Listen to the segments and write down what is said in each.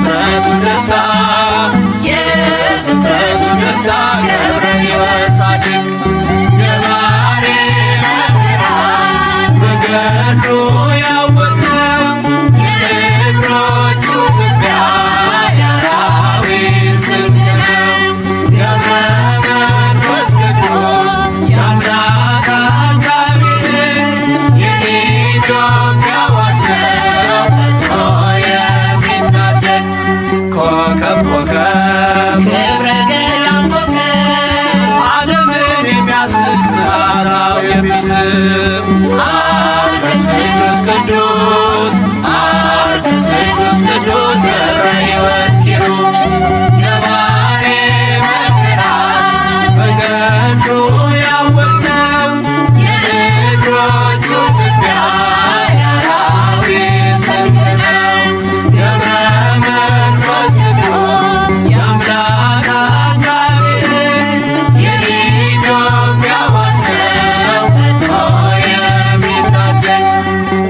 የፍጥረቱ ደስታ የፍጥረቱ ደስታ ገብረ ሕይወት ጻድቅ ገባሬ መንክራት በገድሉ ያወቅነው የእግሮቹ ትቢያ የአራዊት ስንቅ ነው። ገብረ መንፈስ ቅዱስ የአምላክ አቃቤ የኢትዮጵያ ዋስ ነው ፈጥኖ የሚታደግ ኮከብ ኮከብ ገብረ ገዳም ኮከብ ዓለምን የሚያስንቅ ናታው የሚስብ አርገስ ቅዱስ ቅዱስ አርገስ ቅዱስ ቅዱስ ገብረ ሕይወት ኪሩብ ገባሬ መንክራት በገድሉ ያወቅነው የእግሮቹ ትቢያ የአራዊት ስንቅ ነው። ገብረ መንፈስ ቅዱስ የአምላክ አቃቤ የኢትዮጵያ ዋስ ነው ፈጥኖ የሚታደግ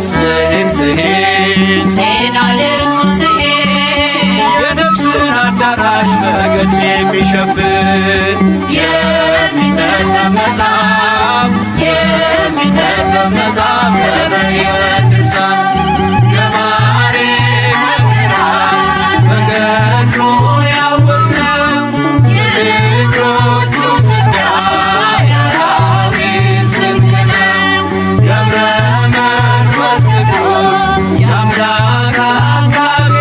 ስሂን ስሂን ዜና ልብሱ ስሄድ የነፍስን አዳራሽ በገድል የሚሸፍን የሚነበብ መጽሐፍ የሚነበብ መጽሐፍ ገብረ ሕይወት ድርሳን ገባሬ መንክራት በገድሉ ያወቅነው የእግሮቹ ትቢያ የአራዊት ስንቅ ነው። ገብረ መንፈስ ቅዱስ የአምላክ አቃቤ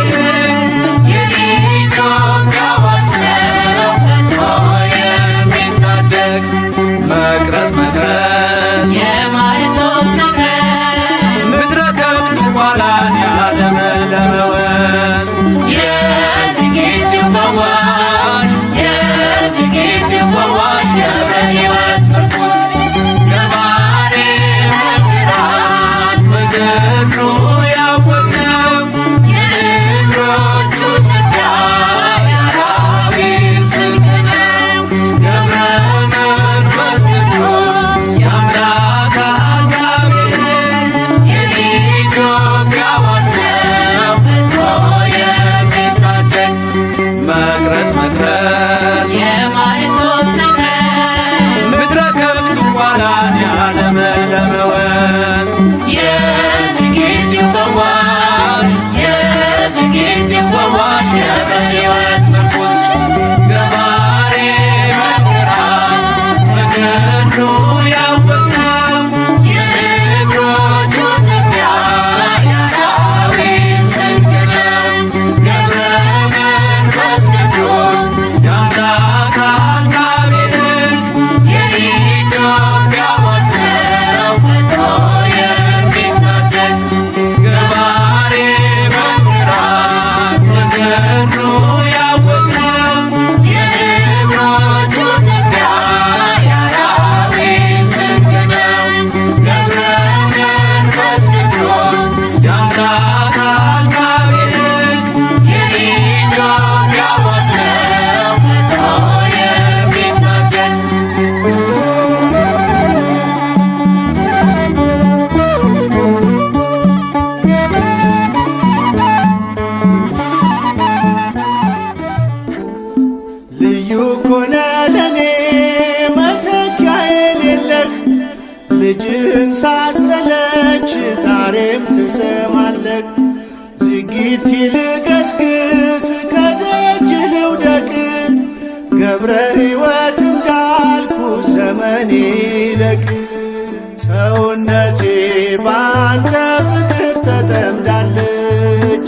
የኢትዮጵያ ዋስ ነው ፈጥኖ የሚታደግ መቅረዝ መቅረዝ የማይቶት መቅረዝ ምድረ ከብዙ በኋላን ያለመለመ ወንዝ የዝግጅት ፈዋሽ የዝግጅት ፈዋሽ ገብረ ሕይወት ምርኩዝ ገባሬ መንክራት በገድሉ ያወቅነው የእግሮቹ ትቢያ የአራዊት ስንቅ ነው። ገብረ መንፈስ ቅዱስ የአምላክ አቃቤ የኢትዮጵያ ዋስ ነው ፈጥኖ የሚታደግ መቅረዝ መቅረዝ የማይቶት መቅረዝ ምድረ ከብዙ በኋላን ያለመለመ ወንዝ የዝግጅት ፈዋሽ የዝግጅት ፈዋሽ ገብረ ሕይወት ምርኩዝ ገባሬ መንክራት በገድሉ ያወቅነው የእግሮቹ ትቢያ የአራዊት ስንቅ ነው። ገብረ መንፈስ ቅዱስ የአምላክ አቃቤ የኢትዮጵያ ዋስ ነው ፈጥኖ የሚታደግ ገባሬ መንክራት በገድሉ ያወቅነው የእግሮቹ ትቢያ የአራዊት ስንቅ ነው። ገብረ መንፈስ ቅዱስ የአምላክ አቃቤ የኢትዮጵያ ዋስ ነው ፈጥኖ የሚታደግ ልዩ ኮነ ለኔ መተኪያ የሌለህ ልጅን ሳትሰለች ዛሬም ትሰማለህ። ዝጊት ልገስግስ ከደጅ ልውደቅ ገብረ ሕይወት እንዳልኩ ዘመኔ ይለቅ። ሰውነቴ ባንተ ፍቅር ተጠምዳለች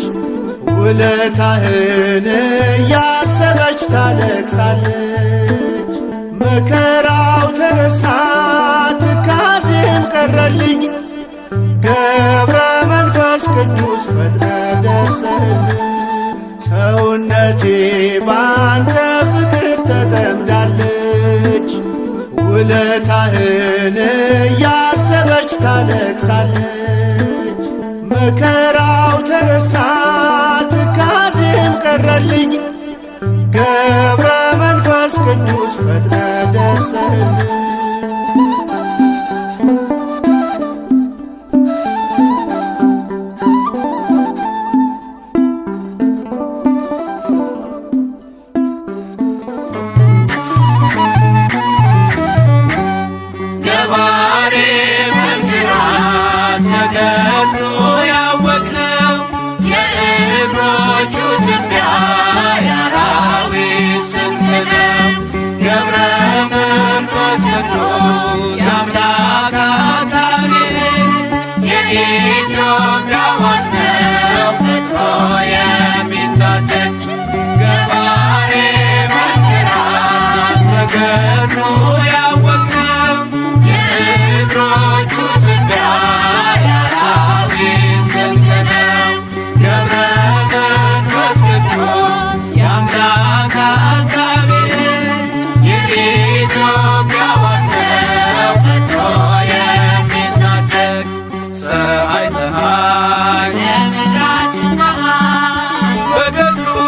ውለታህን እያሰበች ታለቅሳለች። መከራው ተረሳ ትካዜም ቀረልኝ ገብረ መንፈስ ቅዱስ ፈጥነ ደርሰህልኝ። ሰውነቴ ባንተ ፍቅር ተጠምዳለች ውለታህን እያሰበች ታለቅሳለች። መከራው ተረሳ ትካዜም ቀረልኝ ገብረ መንፈስ ቅዱስ ፈጥነ ደርሰህልኝ።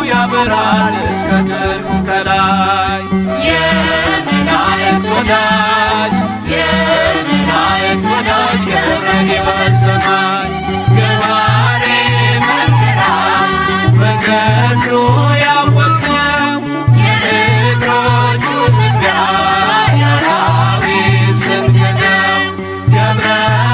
ያበራል እስከ ጥልቁ ከላይ። የመላእክት ወዳጅ የመላእክት ወዳጅ ገብረ ሕይወት ሰማይ ገባሬ መንክራት መንገዱ ያወቅነው የእግሮቹ ትቢያ የአራዊት ስንቅ ነው። ገብረ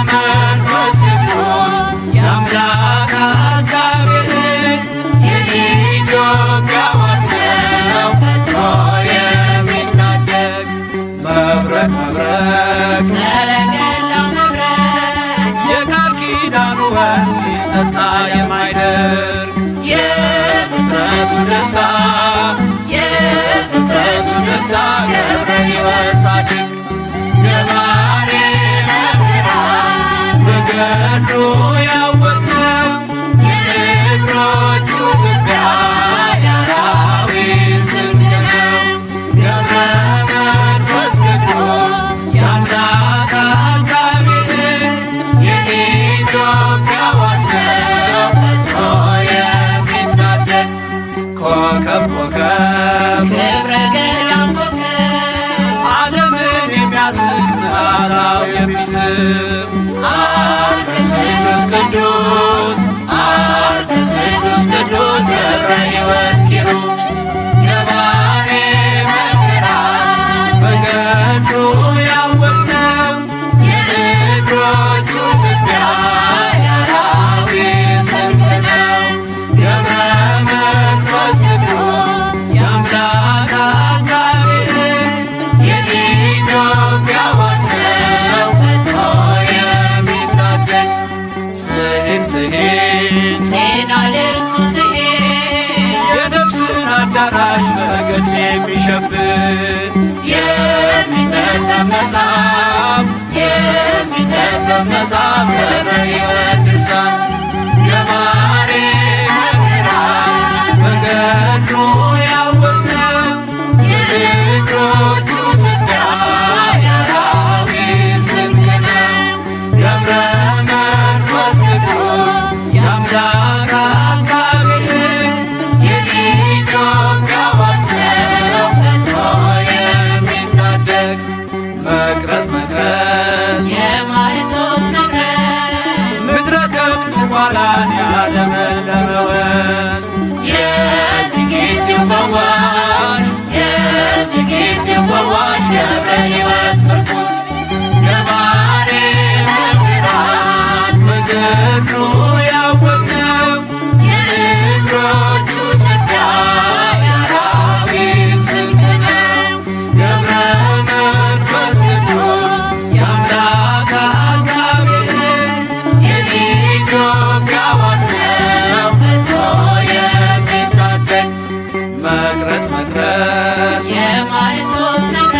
መንፈስ ቅዱስ የአምላክ አጋቤ ሕግ የኢትዮጵያ ዋስነው ፈጥኖ የሚታደግ መብረቅ መብረቅ ሰረገላው መብረቅ የቃል ኪዳኑ ወንዝ ሲጠጣ የማይደርቅ የፍጥረቱ ደስታ የፍጥረቱ ደስታ ገብረ ሕይወት ጻድቅ ገባሬ መንክራት መንገዱ ያወቅነው የእግሮቹ ትቢያ የአራዊት ስንቅ ነው። ገብረ መንፈስ ቅዱስ የአምላክ አጋቤ ሕግ የኢትዮጵያ ዋስነው ፈጥኖ የሚታደግ ኮከብ ኮከብ ክብረ ገዳም ኮከብ ዓለምን የሚያስንቅ ምዕራፍ የሚስብ አርከ ስሉስ ቅዱስ አርከ ስሉስ ቅዱስ ገብረ ሕይወት ኪሩብ ገባሬ መንክራት መንገዱ ያወቅነው የእግሮቹ ትቢያ የአራዊት ስንቅ ነው። ገብረ መንፈስ ቅዱስ የአምላክ አጋቤ ሕግ የኢትዮጵያ ዋስነው ፈጥኖ የሚታደግ ስሂድ ስሂድ ዜና ልብሱ ስሄድ የነፍስን አዳራሽ በገድል የሚሸፍን የሚነበብ መጽሐፍ የሚነበብ መጽሐፍ ገብረ ሕይወት ድርሳን ገባሬ መንክራት መንገዱ ያወቅነው የእግሮቹ ትቢያ የአራዊት ስንቅ ነው። ገብረ መንፈስ ቅዱስ የአምላክ አጋቤ ሕግ የኢትዮጵያ ዋስነው ፈጥኖ የሚታደግ መቅረዝ መቅረዝ የማኅቶት መቅረዝ ምድረ ከብት ዝቋላን ያለመለመ ወንዝ የዝጊቲው ፈዋሽ የዝጊቲው ፈዋሽ ገብረ ሕይወት ምርኩዝ ገባሬ መንክራት መንገዱ ያወቅነው የእግሮቹ ትቢያ የአራዊት ስንቅ ነው። ገብረ መንፈስ ቅዱስ የአምላክ አጋቤ ሕግ የኢትዮጵያ ዋስነው ፈጥኖ የሚታደግ መቅረዝ መቅረዝ የማኅቶት መቅረዝ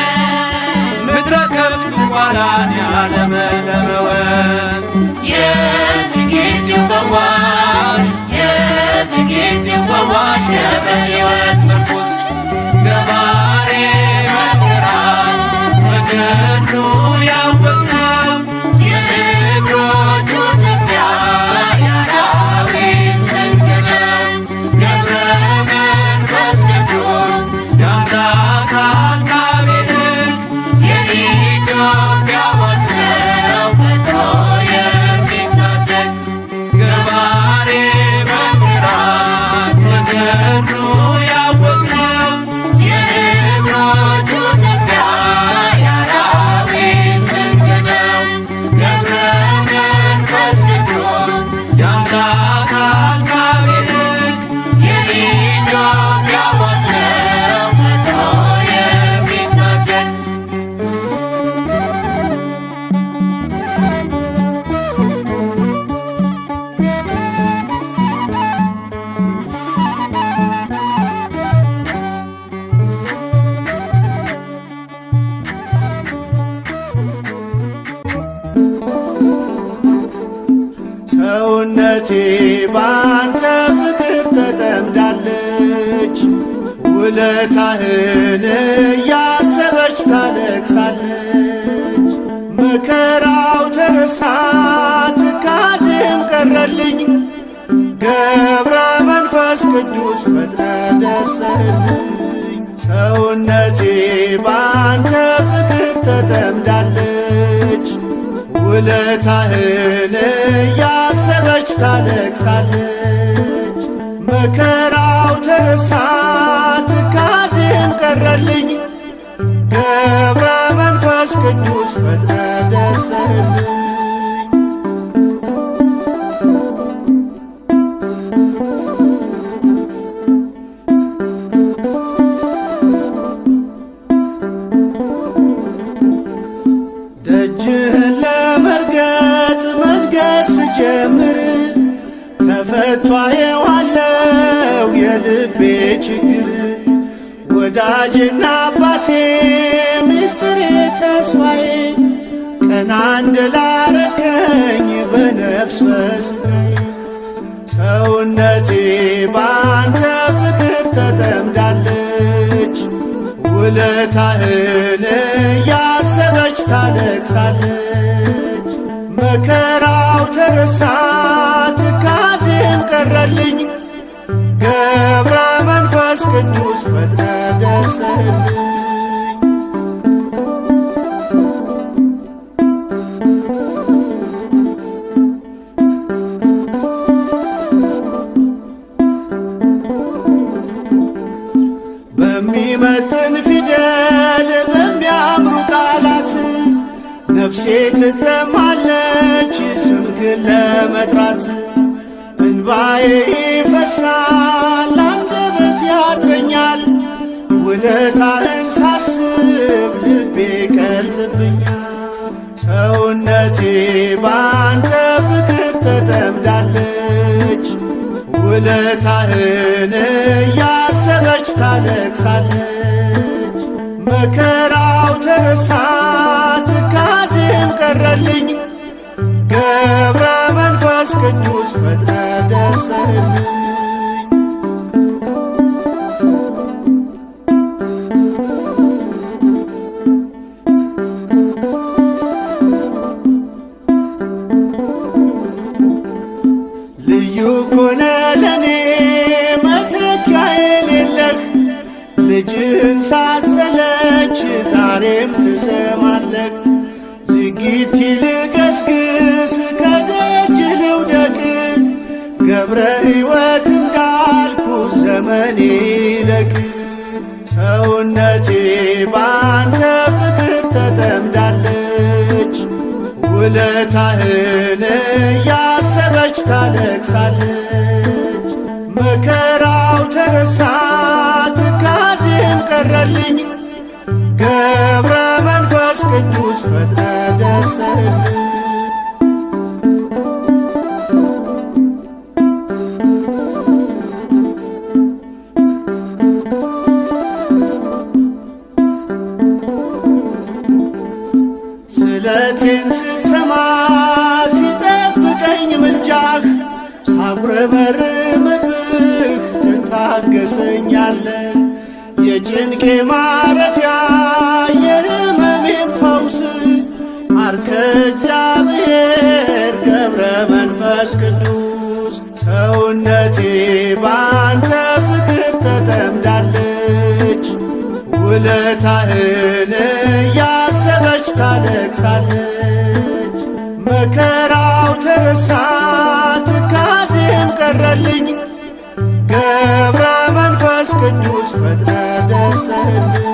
ምድረ ከብት ዝቋላን ያለመለመ ወንዝ የዝጊቲው ፈዋሽ የዝጊቲው ፈዋሽ ገብረ ሕይወት ምርኩዝ ገባሬ መንክራት መንገዱ ያወቅነው የእግሮቹ ትቢያ የአራዊት ስንቅ ነው። ገብረ መንፈስ ቅዱስ የአምላክ አጋቤ ሕግ የኢትዮጵያ ዋስነው ፈጥኖ የሚታደግ ገባሬ መንክራት መንገዱ ያወቅነው የእግሮቹ ትቢያ የአራዊት ስንቅ ነው። ገብረ መንፈስ ቅዱስ የአምላክ አጋቤ ሕግ የኢትዮጵያ ዋስነው ፈጥኖ የሚታደግ ሰውነቴ ባንተ ፍቅር ተጠምዳለች፣ ውለታህን እያሰበች ታለቅሳለች። መከራው ተረሳ ትካዜም ቀረልኝ ገብረ መንፈስ ቅዱስ ፈጥነ ደርሰህልኝ ሰውነቴ ባንተ ፍቅር ተጠምዳለች። ውለታህን እያሰበች ታለቅሳለች። መከራው ተረሳ ትካዜም ቀረልኝ ገብረ መንፈስ ቅዱስ ፈጥነ ደርሰህልኝ ደጅህን ለመርገጥ መንገድ ስጀምር ተፈቷ የዋለው የልቤ ችግር ወዳጅና አባቴ ሚስጥሬ ተስፋዬ ቀና እንድላረከኝ በነፍስ በሥጋዬ ሰውነቴ ባንተ ፍቅር ተጠምዳለች። ውለታህን እያሰበች ታለቅሳለች። መከራው ተረሳ ትካዜም ቀረልኝ ገብረ መንፈስ ቅዱስ ፈጥነ ደርሰህልኝ በሚመጥን ፊደል በሚያምሩ ቃላት ነፍሴ ትጠማለች ስምህን ለመጥራት። እንባዬ ይፈሳል አንደበት ያጥረኛል ውለታህን ሳስብ ልቤ ቀልጥብኛል። ሰውነቴ ባንተ ፍቅር ተጠምዳለች። ውለታህን እያሰበች ታለቅሳለች። መከራው ተረሳ ትካዜም ቀረልኝ ገብረ መንፈስ ቅዱስ ፈጥነ ደርሰህልኝ ልዩ ኮነ ለኔ መተኪያ የሌለህ ልጅህን ሳትሰለች ዛሬም ትሰማለህ። ዝጊት ልገስግስ ከደጅ ልውደቅ ገብረ ሕይወት እንዳልኩ ዘመኔ ይለቅ። ሰውነቴ ባንተ ፍቅር ተጠምዳለች። ውለታህን እያሰበች ታለቅሳለች። መከራው ተረሳ ትካዜም ቀረልኝ ገብረ መንፈስ ቅዱስ ፈጥነ ደርሰህልኝ ስለቴን ስትሰማ ሲጠብቀኝ ምልጃህ ሳጉረመርምብህ ትታገሰኛለህ። የጭንቄ ማረፊያ የሕመሜም ፈውስ አርከ እግዚአብሔር ገብረ መንፈስ ቅዱስ ሰውነቴ ባንተ ፍቅር ተጠምዳለች። ውለታህን እያሰበች ታለቅሳለች። መከራው ተረሳ ትካዜም ቀረልኝ ገብረ መንፈስ ቅዱስ ፈጥነ ደርሰህልኝ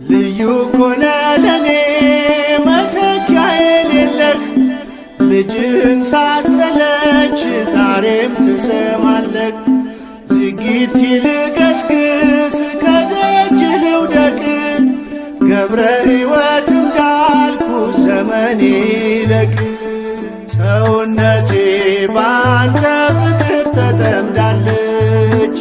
ልዩ ኮነ ለኔ መተኪያ የሌለህ ልጅህን ሳትሰለች ዛሬም ትሰማለህ። ዝጊት ልገስግስ ከደጅ ልውደቅ ገብረ ሕይወት እንዳልኩ ዘመኔ ይለቅ። ሰውነቴ ባንተ ፍቅር ተጠምዳለች።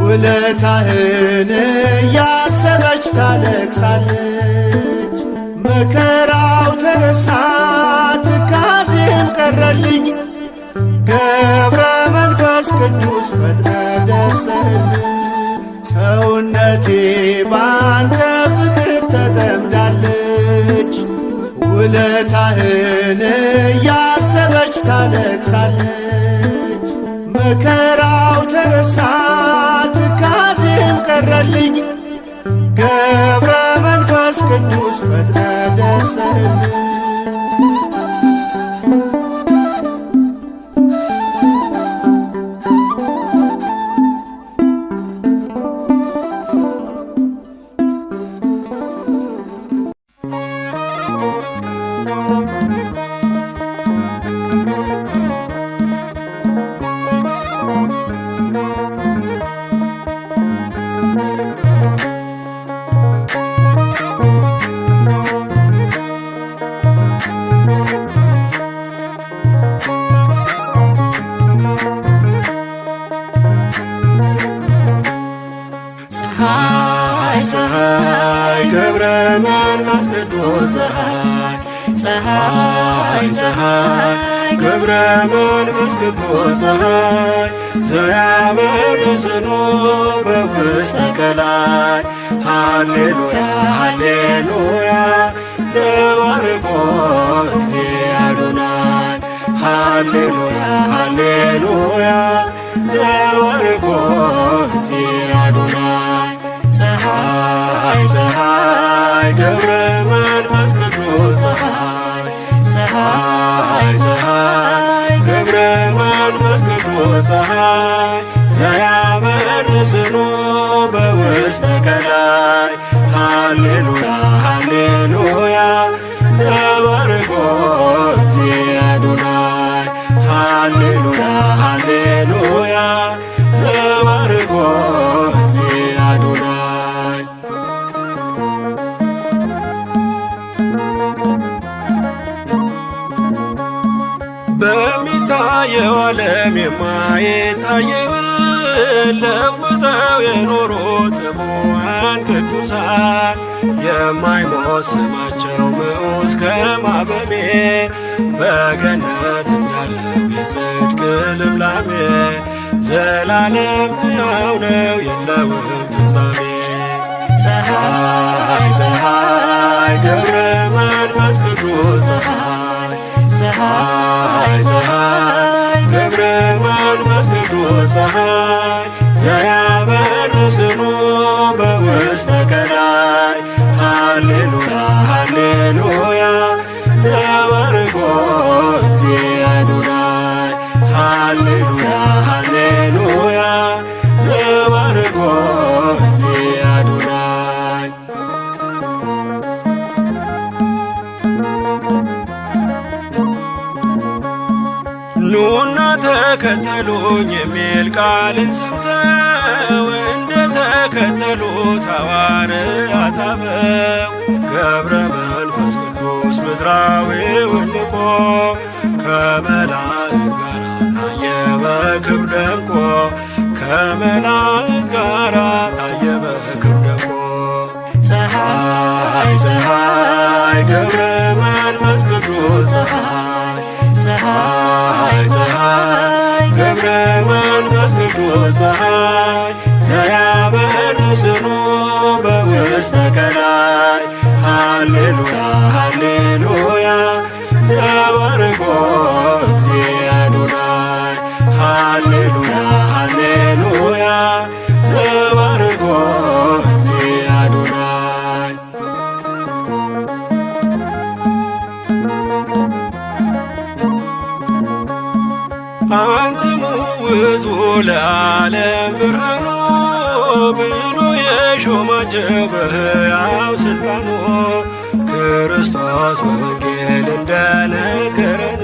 ውለታህን እያሰበች ታለቅሳለች። መከራው ተረሳ ትካዜም ቀረልኝ ገብረ መንፈስ ቅዱስ ፈጥነ ደርሰህልኝ ሰውነቴ ባንተ ፍቅር ተጠምዳለች። ውለታህን እያሰበች ታለቅሳለች። መከራው ተረሳ ትካዜም ቀረልኝ። ገብረ መንፈስ ቅዱስ ፈጥነ ደርሰህልኝ። ፀሐይ ፀሐይ ገብረ መንፈስ ቅዱስ ፀሐይ ፀሐይ ገብረ መንፈስ ቅዱስ ፀሐይ ዘያበርስኖ በውስተ ቀላይ ሃሌሉያ ሃሌሉያ ዘባርኮ እግዚእ አዶናይ ሃሌሉያ ሃሌሉያ ዘባርኮ እግዚእ አዶናይ ፀሐይ ፀሐይ ገብረ መንፈስ ቅዱስ ፀሐይ ፀሐይ ፀሐይ ገብረ መንፈስ ቅዱስ ፀሐይ ዘያበርስኖ በውስተ ቀላይ ሃሌሉያ ሃሌሉያ ዘባርኮ እግዚእ አዶናይ ሃሌሉያ ሃሌሉያ ዘባርኮ እግዚእ አዶናይ በሚታየው ዓለም የማይታየውን ለውጠው የኖሩት ሕሙዋን ቅዱሳን የማይሞት ስማቸው ምዑዝ ከማበሜ በገነት እንዳለው የጽድቅ ልምላሜ ዘላለም ሕያው ነው የለውም ፍጻሜ። ፀሐይ ፀሐይ ገብረ መንፈስ ቅዱስ ፀሐይ ፀሐይ ፀሐይ ገብረ መንፈስ ቅዱስ ፀሐይ ዘያበርስኖ በውስተ ቀላይ ሃሌሉያ ሃሌሉያ ዘባርኮ እግዚእ አዶናይ ሃሌሉያ ሃሌሉያ ዘባርኮ እግዚእ አዶናይ ኑና ተከተሉኝ የሚል ቃልን ሰምተው እንደ ተከተሉት ሐዋርያት አበው ገብረ መንፈስ ቅዱስ ምድራዊውን ልቆ ከመላእክት ጋር ታየ በክብር ደምቆ ከመላእክት ጋር ታየ በክብር ደምቆ። ፀሐይ ፀሐይ ገብረ መንፈስ ቅዱስ ፀሐይ ፀሐይ ፀሐይ ገብረ መንፈስ ቅዱስ ፀሐይ ዘያበርስኖ በውስተ ቀላይ ሃሌሉያ ሃሌሉያ ዘባርኮ እግዚእ አዶናይ ሃሌሉያ ሃሌሉያ ዘባርኮ እግዚእ አዶናይ አንትሙ ውእቱ ለዓለም ብርሃኑ ብሎ የሾማቸው በሕያው ሥልጣኑ ክርስቶስ በወንጌል እንደነገረን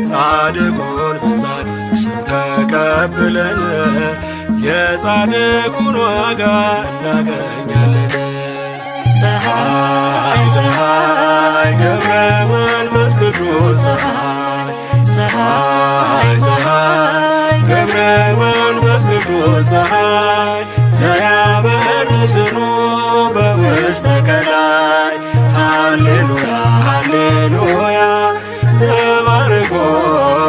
ጻድቁን በጻድቅ ስም ተቀብለን የጻድቁን ዋጋ እናገኛለን። ፀሐይ ፀሐይ ገብረ መንፈስ ቅዱስ ፀሐይ ፀሐይ ፀሐይ ገብረ መንፈስ ቅዱስ ፀሐይ ዘያበርስኖ በውስተ ቀላይ ሃሌሉያ ሃሌሉያ ዘባርኮ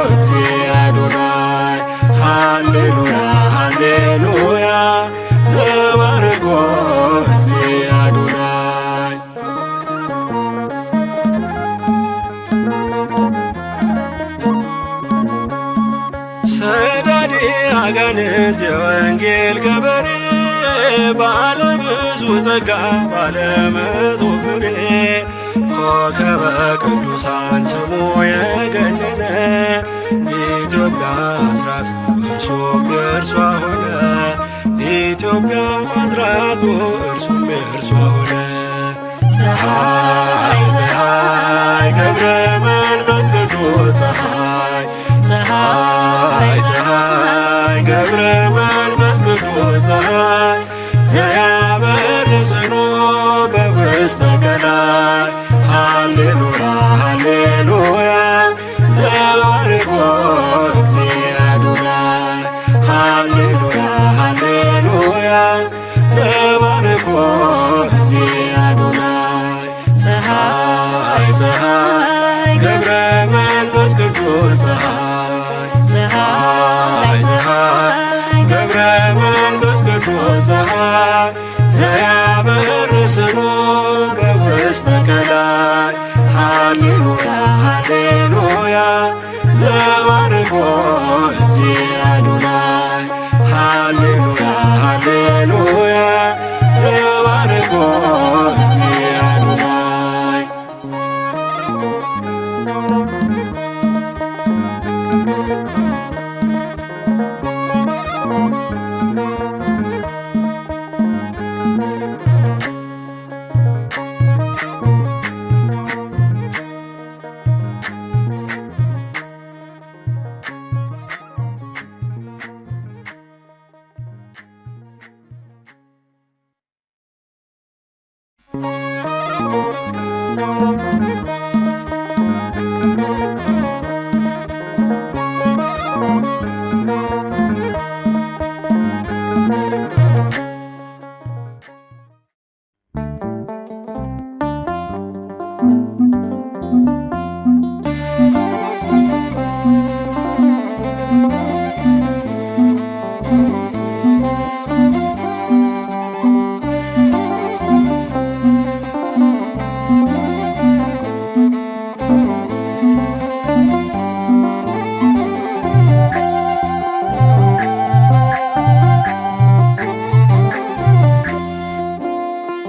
እግዚእ አዶናይ ሃሌሉያ ሃሌሉያ መኳንንት የወንጌል ገበሬ ባለ ብዙ ጸጋ ባለ መቶ ፍሬ ኮከበ ቅዱሳን ስሙ የገነነ ኢትዮጵያ አስራቱ እርሱም የእርሷ ሆነ ኢትዮጵያ አስራቱ እርሱም የእርሷ ሆነ። ፀሐይ ፀሐይ ገብረ መንፈስ ቅዱስ ፀሐይ ፀሐይ ፀሐይ ገብረ መንፈስ ቅዱስ ፀሐይ ዘያበርስኖ በውስተ ቀላይ ሃሌሉያ ሃሌሉያ ዘባርኮ እግዚእ አዶናይ ሃሌሉያ ሃሌሉያ ዘባርኮ እግዚእ አዶናይ። ፀሐይ ፀሐይ ገብረ መንፈስ ቅዱስ ፀሐይ ፀሐይ ፀሐይ ገብረ መንፈስ ቅዱስ ፀሐይ ዘያበርስኖ በውስተ ቀላይ ሃሌሉያ ሃሌሉያ ዘባርኮ እግዚእ አዶናይ ሃሌሉያ ሃሌሉያ ዘባርኮ እግዚእ አዶናይ።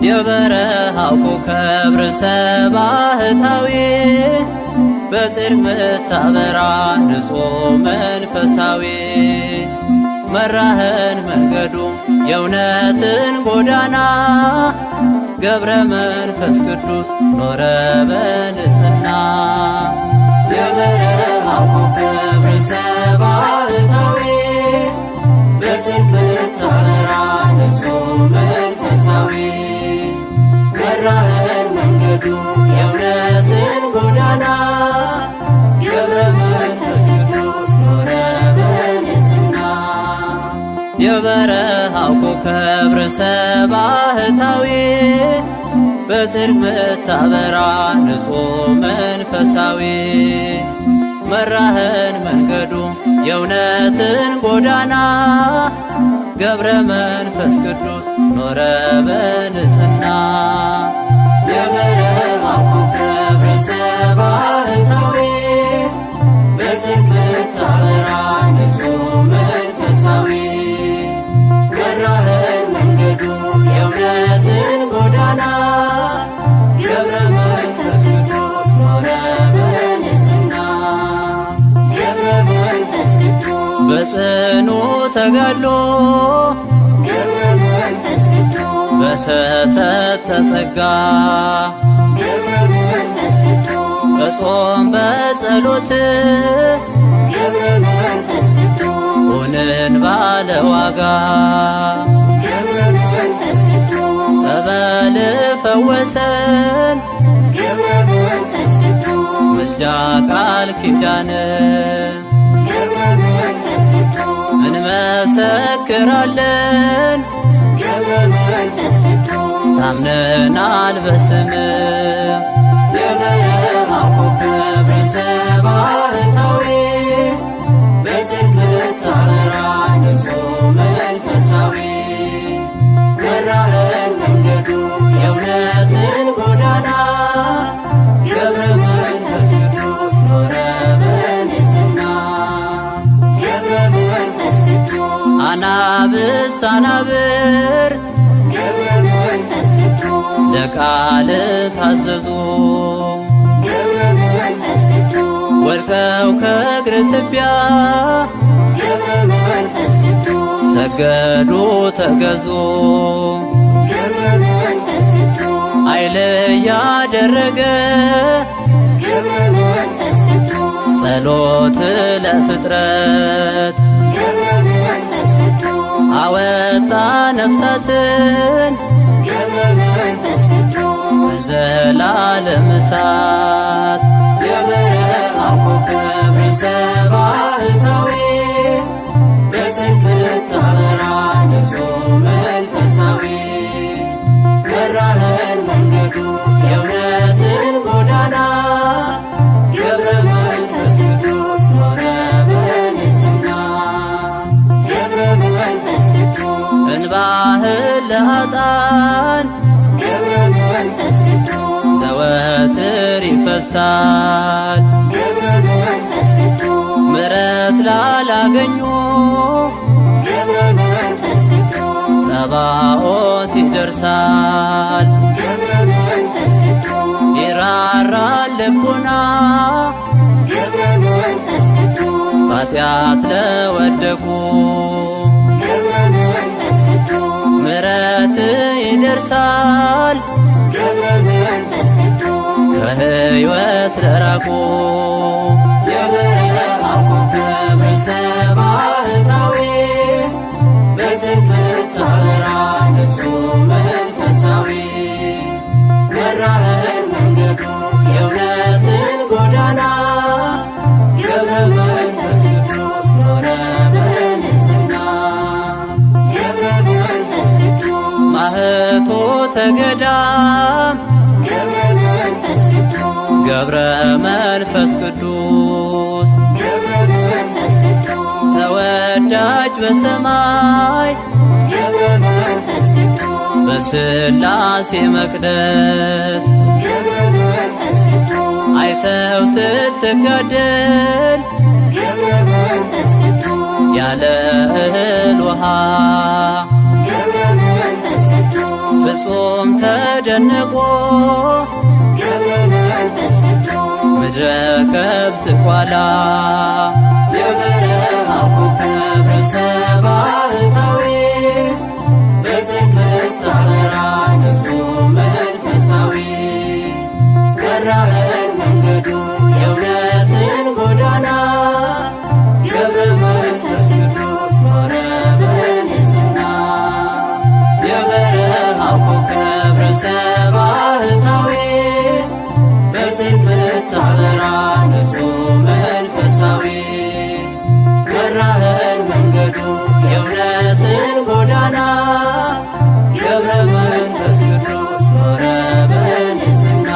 የበረሃው ኮከብ ርዕሰ ባህታዊ በጽድቅ ምታበራ ንጹሕ መንፈሳዊ መራህን መንገዱ የእውነትን ጎዳና ገብረ መንፈስ ቅዱስ ኖረ በንጽሕና። የበረሃው ኮከብ ርዕሰ ባህታዊ በጽድቅ ምታበራ ንጹሕ መንፈሳዊ መራህን መንገዱ የእውነትን ጎዳና ገብረ መንፈስ ቅዱስ ኖረ በንጽሕና። የበረሃው ኮከብ ርዕሰ ባህታዊ በጽድቅ ምታበራ ንጹሕ መንፈሳዊ መራህን መንገዱ የእውነትን ጎዳና ገብረ መንፈስ ቅዱስ ኖረ በንጽሕና። የበረሃው ኮከብ ርዕሰ ባህታዊ በጽድቅ ምታበራ ንጹሕ መንፈሳዊ መራህን መንገዱ የእውነትን ጎዳና ገብረ መንፈስ ቅዱስ ኖረ በንጽሕና። ገብረ መንፈስ ቅዱስ በጽኑ ተጋድሎ ገብረ መንፈስ ቅዱስ በተሰጠ ጸጋ ገብረ መንፈስ ቅዱስ በጾም በጸሎት ገብረ መንፈስ ቅዱስ ሆነን ባለ ዋጋ ገብረ መንፈስ ቅዱስ ጸበል ፈወሰን ገብረ መንፈስ ቅዱስ ምልጃ ቃል ኪዳን ገብረ መንፈስ ቅዱስ እንመሰክራለን ገብረ መንፈስ ቅዱስ ታምነናል በስምህ። የበረሃው ኮከብ ርዕሰ ባህታዊ በጽድቅ ምታበራ ንጹሕ መንፈሳዊ መራህን መንገዱ የእውነትን ጎዳና ገብረ መንፈስ ቅዱስ ኖረ በንጽሕና። ገብረ መንፈስ ቅዱስ ለቃል ታዘዙ ገብረ መንፈስ ቅዱስ ወድቀው ከእግር ትቢያ ገብረ መንፈስ ቅዱስ ሰገዱ ተገዙ ገብረ መንፈስ ቅዱስ ኃይል ያደረገ ገብረ መንፈስ ቅዱስ ጸሎት ለፍጥረት ገብረ መንፈስ ቅዱስ አወጣ ነፍሳትን ገብረ መንፈስ ቅዱስ በዘላለም እሳት የበረሃው ኮከብ ሰባህታዊ በጽድቅ ብታበራ ንጹሕ መንፈሳዊ መራህን መንገዱ የእውነትን ጎዳና ገብረ መንፈስ ቅዱስ ኖረ በንጽሕና ገብረ መንፈስ ቅዱስ እንባህን ለኃጥአን ገብረ መንፈስ ቅዱስ ዘወትር ይፈሳል ገብረ መንፈስ ቅዱስ ምሕረት ላላገኙ ገብረ መንፈስ ቅዱስ ጸባኦት ይደርሳል ገብረ መንፈስ ቅዱስ ይራራል ልቡና ገብረ መንፈስ ቅዱስ ኃጢአት ለወደቁ ገብረ መንፈስ ቅዱስ ምሕረት ይደርሳል ገብረ መንፈስ ቅዱስ ከሕይወት ለራቁ የበረሃው ኮከብ ሰባህታዊ በጽድቅ ብታበራ ንጹሕ መንፈሳዊ መራህን መንገዱ የእውነትን ጎዳና ገብረ መንፈስ ቅዱስ ኖረ በንጽሕና ገብረ መንፈስ ቅዱስ ማኅቶተ ገዳም ገብረ መንፈስ ቅዱስ ገብረ መንፈስ ቅዱስ ገብረ መንፈስ ቅዱስ ተወዳጅ በሰማይ ገብረ መንፈስ ቅዱስ በሥላሴ መቅደስ ገብረ መንፈስ ቅዱስ አይተው ስትጋደል ገብረ መንፈስ ቅዱስ ያለ እህል ውሃ ገብረ መንፈስ ቅዱስ ፍጹም ተደንቆ ገብረ መንፈስ ቅዱስ ምድረ ከብት ቋላ የበረሃው ኮከብ ሰባህታዊ በጽድቅ ብታበራ ንጹሕ መንፈሳዊ መራህን መንገዱ የእውነትን ጎዳና ገብረ መንፈስ ቅዱስ ኖረ በንጽሕና የበረሃው ኮከብ ሰባህታዊ በጽድቅ ብታበራ ንጹሕ መንፈሳዊ መራህን መንገዱ የእውነትን ጎዳና ገብረ መንፈስ ቅዱስ ኖረ በንጽሕና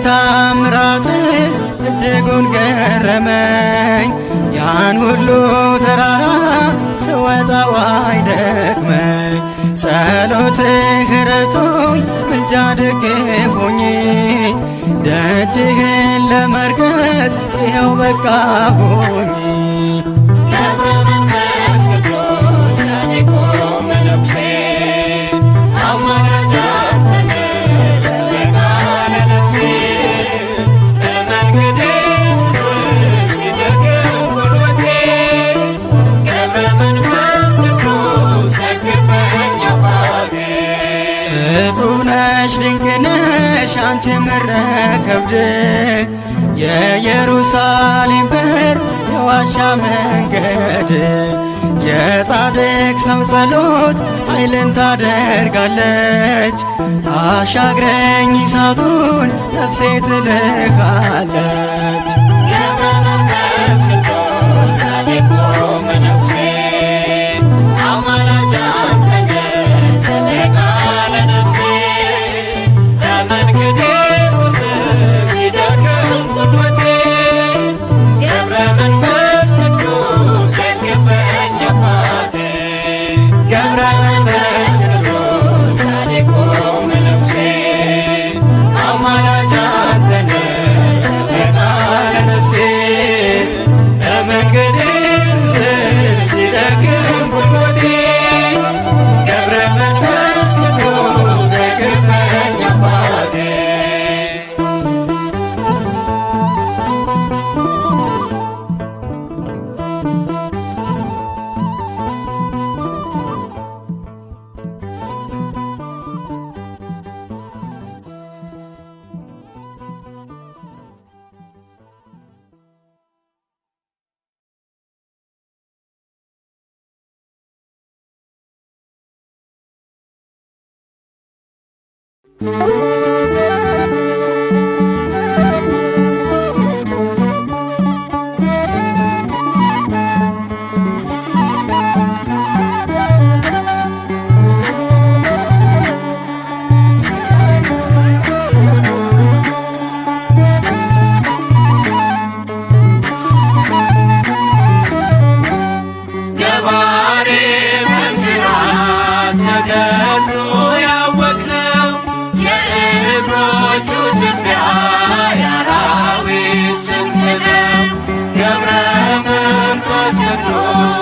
ታምራትህ እጅጉን ገረመኝ። ያን ሁሉ ተራራ ስወጣው አይደክመኝ። ጸሎትህ ረድቶኝ ምልጃ ደግፎኝ ደጅህን ለመርገጥ ይኸው በቃሁኝ። እጹብ ነሽ ድንቅ ነሽ አንቺ ምድረ ከብድ የኢየሩሳሌም በር በዋሻ መንገድ የጻድቅ ሰው ጸሎት ኃይልን ታደርጋለች። አሻግረኝ እሳቱን ነፍሴ ትልካለች። ገብረ መንፈስ ቅዱስ ጻድቁ መነኩሴ አማላጅ አንተ ነህ ከበቃለ ነፍሴ ለመንገዴ ስዝል ሲደክም ጉልበቴ ገብረ መንፈስ ቅዱስ ደግፈኝ አባቴ ገብረ መንፈስ ቅዱስ ጻድቁ መነኩሴ አማላጅ አንተ ነህ ከበቃለ ነፍሴ ለመንገዴ ስዝል ሲደክም ጉልበቴ ገብረ መንፈስ ቅዱስ ደግፈኝ አባቴ ገባሬ መንክራት በገድሉ ያወቅነው የእግሮቹ ትቢያ የአራዊት ስንቅ ነው። ገብረ መንፈስ ቅዱስ